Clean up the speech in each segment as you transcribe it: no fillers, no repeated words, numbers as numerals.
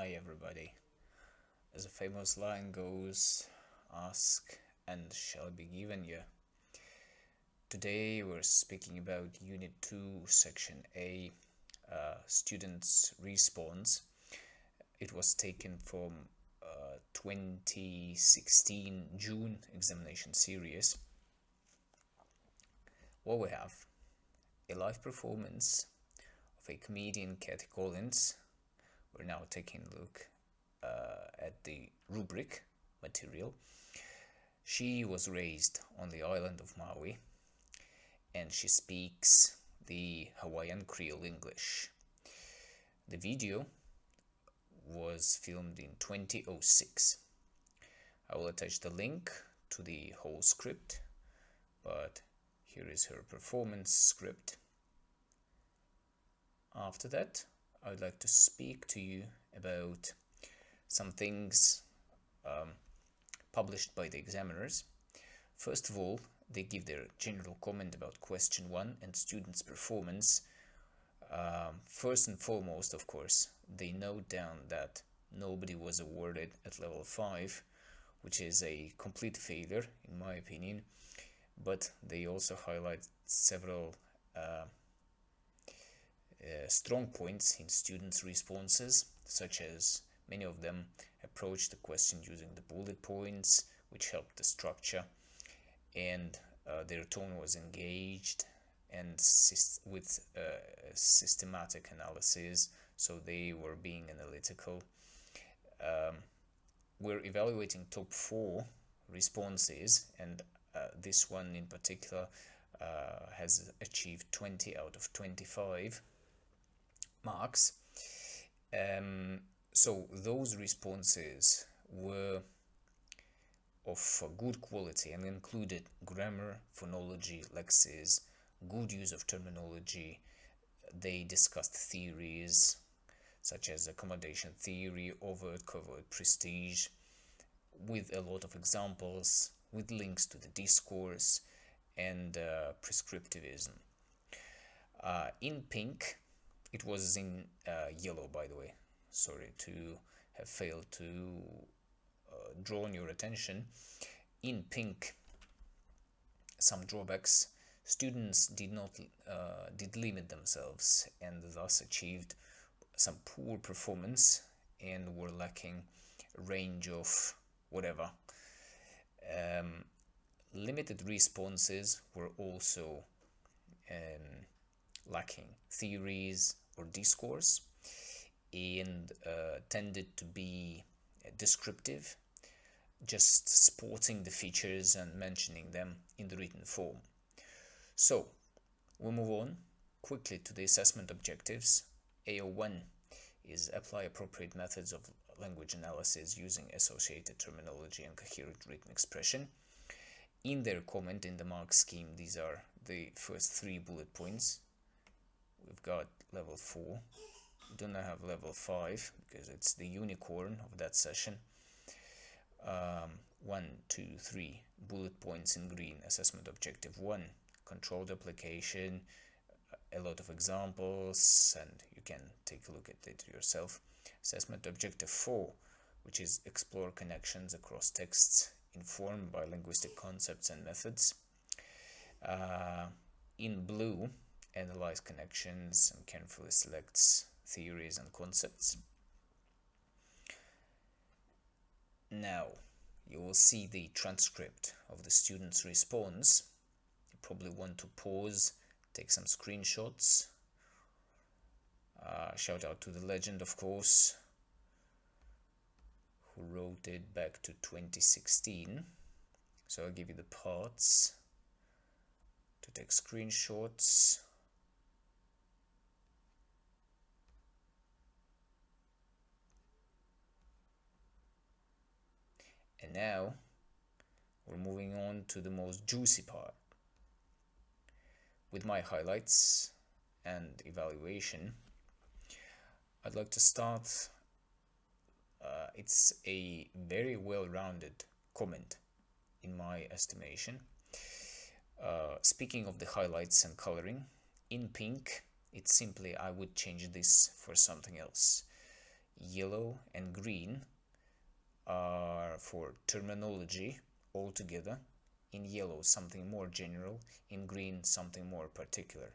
Hi everybody. As a famous line goes, ask and shall be given you. Today we're speaking about Unit 2, Section A, Students' Response. It was taken from 2016 June examination series. What we have: a live performance of a comedian, Kathy Collins. We're now taking a look at the rubric material. She was raised on the island of Maui and she speaks the Hawaiian Creole English. The video was filmed in 2006. I will attach the link to the whole script, but here is her performance script. After that, I would like to speak to you about some things published by the examiners. First of all, they give their general comment about question 1 and students' performance. First and foremost, of course, they note down that nobody was awarded at level 5, which is a complete failure in my opinion, but they also highlight several strong points in students' responses, such as many of them approached the question using the bullet points, which helped the structure, and their tone was engaged and with systematic analysis, so they were being analytical. We're evaluating top 4 responses, and this one in particular has achieved 20 out of 25 marks. So those responses were of good quality and included grammar, phonology, lexis, good use of terminology. They discussed theories such as accommodation theory, overt, covert, prestige, with a lot of examples, with links to the discourse and prescriptivism. In pink, it was in yellow, by the way, sorry to have failed to draw on your attention. In pink, some drawbacks: students did limit themselves and thus achieved some poor performance and were lacking range of whatever. Limited responses were also lacking theories or discourse, and tended to be descriptive, just spotting the features and mentioning them in the written form. So we'll move on quickly to the assessment objectives. AO1 is apply appropriate methods of language analysis using associated terminology and coherent written expression. In their comment in the mark scheme, these are the first 3 bullet points. We've got level 4. We do not have level 5 because it's the unicorn of that session. 1, 2, 3 bullet points in green. Assessment objective 1, controlled application, a lot of examples, and you can take a look at it yourself. Assessment objective 4, which is explore connections across texts informed by linguistic concepts and methods. In blue, analyze connections and carefully selects theories and concepts. Now you will see the transcript of the student's response. You probably want to pause, take some screenshots. Shout out to the legend, of course, who wrote it back to 2016. So I'll give you the parts to take screenshots. And now we're moving on to the most juicy part. With my highlights and evaluation, I'd like to start. It's a very well-rounded comment in my estimation. Speaking of the highlights and coloring, in pink, it's simply I would change this for something else. Yellow and green are for terminology altogether. In yellow, something more general. In green, something more particular.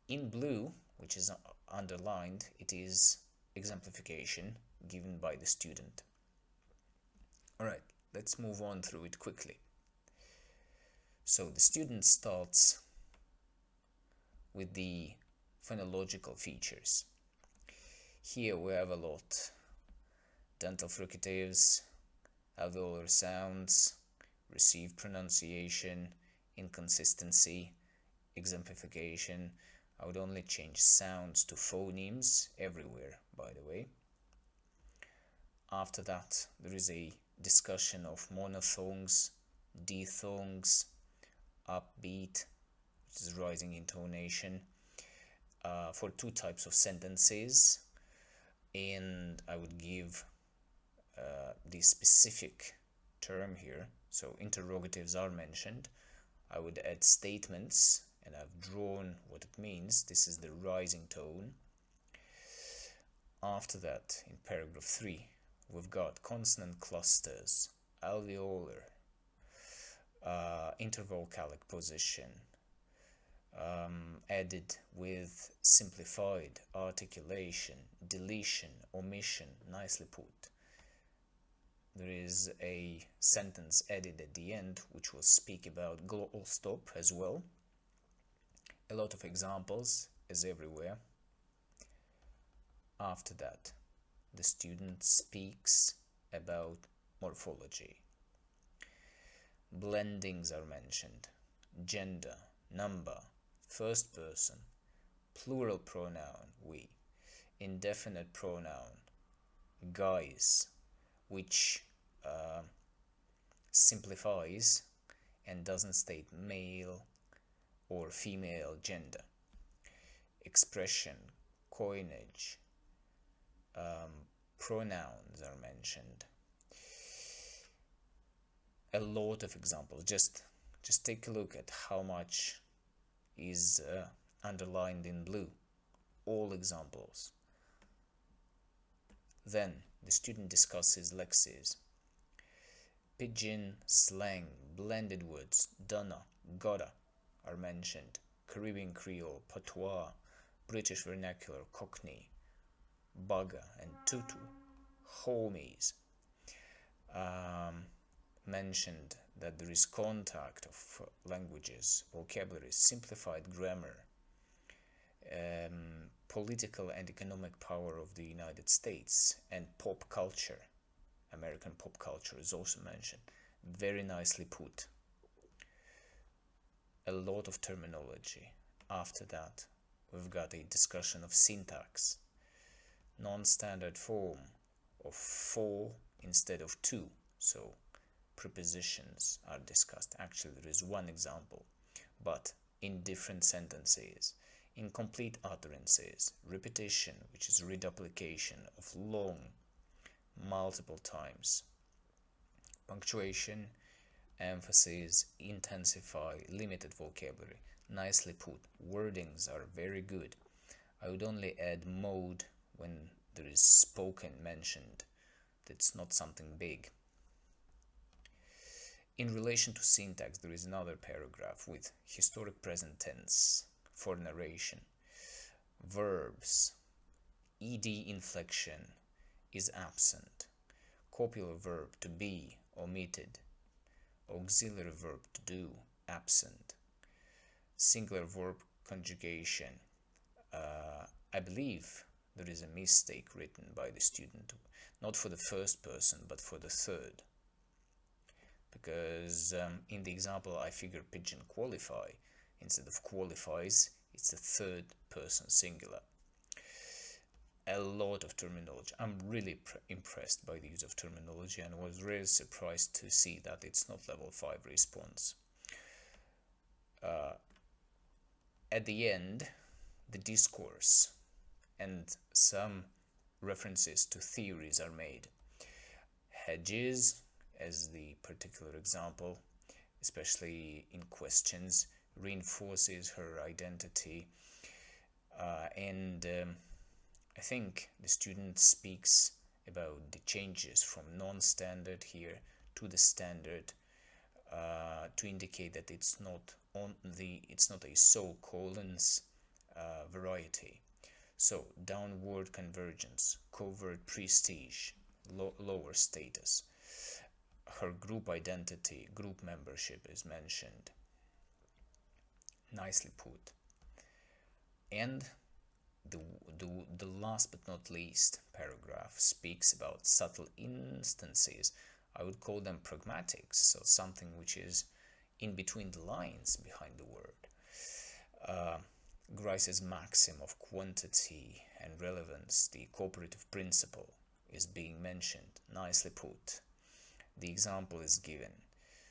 In blue, which is underlined, it is exemplification given by the student. Alright, let's move on through it quickly. So the student starts with the phonological features. Here we have a lot. Dental fricatives, alveolar sounds, received pronunciation, inconsistency, exemplification. I would only change sounds to phonemes everywhere, by the way. After that, there is a discussion of monophthongs, diphthongs, upbeat, which is rising intonation, for two types of sentences, and I would give the specific term here. So interrogatives are mentioned. I would add statements, and I've drawn what it means. This is the rising tone. After that, in paragraph 3, we've got consonant clusters, alveolar, intervocalic position, added with simplified articulation, deletion, omission, nicely put. There is a sentence added at the end which will speak about glottal stop as well. A lot of examples as everywhere. After that, the student speaks about morphology. Blendings are mentioned. Gender, number, first person, plural pronoun, we, indefinite pronoun, guys, which simplifies and doesn't state male or female gender. Expression, coinage, pronouns are mentioned. A lot of examples. Just take a look at how much is underlined in blue. All examples. Then the student discusses lexes. Pidgin, slang, blended words, donna, gotta are mentioned. Caribbean Creole, patois, British vernacular, cockney, bugger and tutu, homies. Mentioned that there is contact of languages, vocabulary, simplified grammar, political and economic power of the United States, and pop culture. American pop culture is also mentioned. Very nicely put. A lot of terminology. After that, we've got a discussion of syntax. Non-standard form of for instead of to. So prepositions are discussed. Actually, there is one example, but in different sentences. Incomplete utterances, repetition, which is reduplication of long, multiple times. Punctuation, emphasis, intensify, limited vocabulary. Nicely put. Wordings are very good. I would only add mode when there is spoken mentioned. That's not something big. In relation to syntax, there is another paragraph with historic present tense for narration. Verbs. Ed inflection is absent. Copular verb to be omitted. Auxiliary verb to do absent. Singular verb conjugation. I believe there is a mistake written by the student, not for the first person but for the third, because in the example I figure pigeon qualify. Instead of qualifies, it's the third person singular. A lot of terminology. I'm really impressed by the use of terminology, and was really surprised to see that it's not level 5 response. At the end, the discourse and some references to theories are made. Hedges, as the particular example, especially in questions, reinforces her identity, and I think the student speaks about the changes from non-standard here to the standard, to indicate that it's not a sole colons variety. So downward convergence, covert prestige, lower status. Her group identity, group membership is mentioned. Nicely put. And the last but not least paragraph speaks about subtle instances. I would call them pragmatics, so something which is in between the lines behind the word. Grice's maxim of quantity and relevance, the cooperative principle, is being mentioned. Nicely put. The example is given.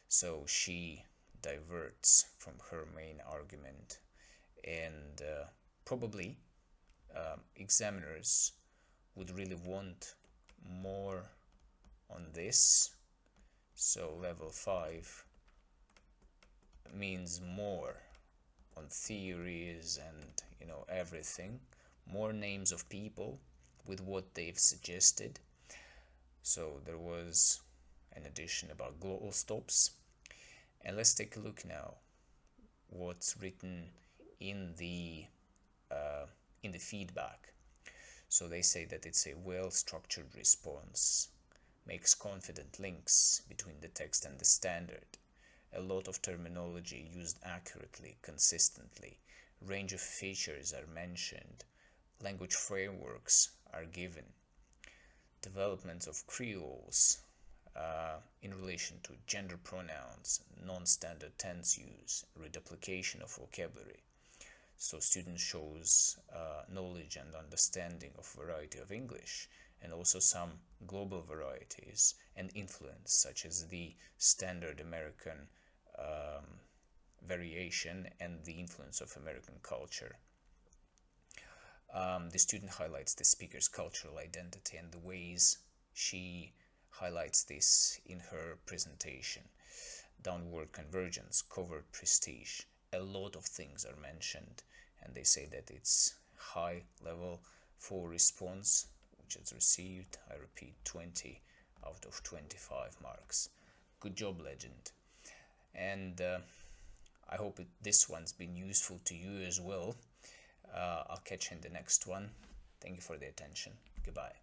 So she diverts from her main argument, and probably examiners would really want more on this. So level 5 means more on theories and everything, more names of people with what they've suggested. So there was an addition about global stops. And let's take a look now what's written in the feedback. So they say that it's a well-structured response, makes confident links between the text and the standard, a lot of terminology used accurately, consistently, range of features are mentioned, language frameworks are given, developments of creoles in relation to gender pronouns, non-standard tense use, reduplication of vocabulary. So student shows knowledge and understanding of variety of English, and also some global varieties and influence, such as the standard American variation and the influence of American culture. The student highlights the speaker's cultural identity and the ways she highlights this in her presentation. Downward convergence, covert prestige, a lot of things are mentioned, and they say that it's high level for response, which is received, I repeat, 20 out of 25 marks. Good job, legend. And I hope this one's been useful to you as well. I'll catch you in the next one. Thank you for the attention. Goodbye.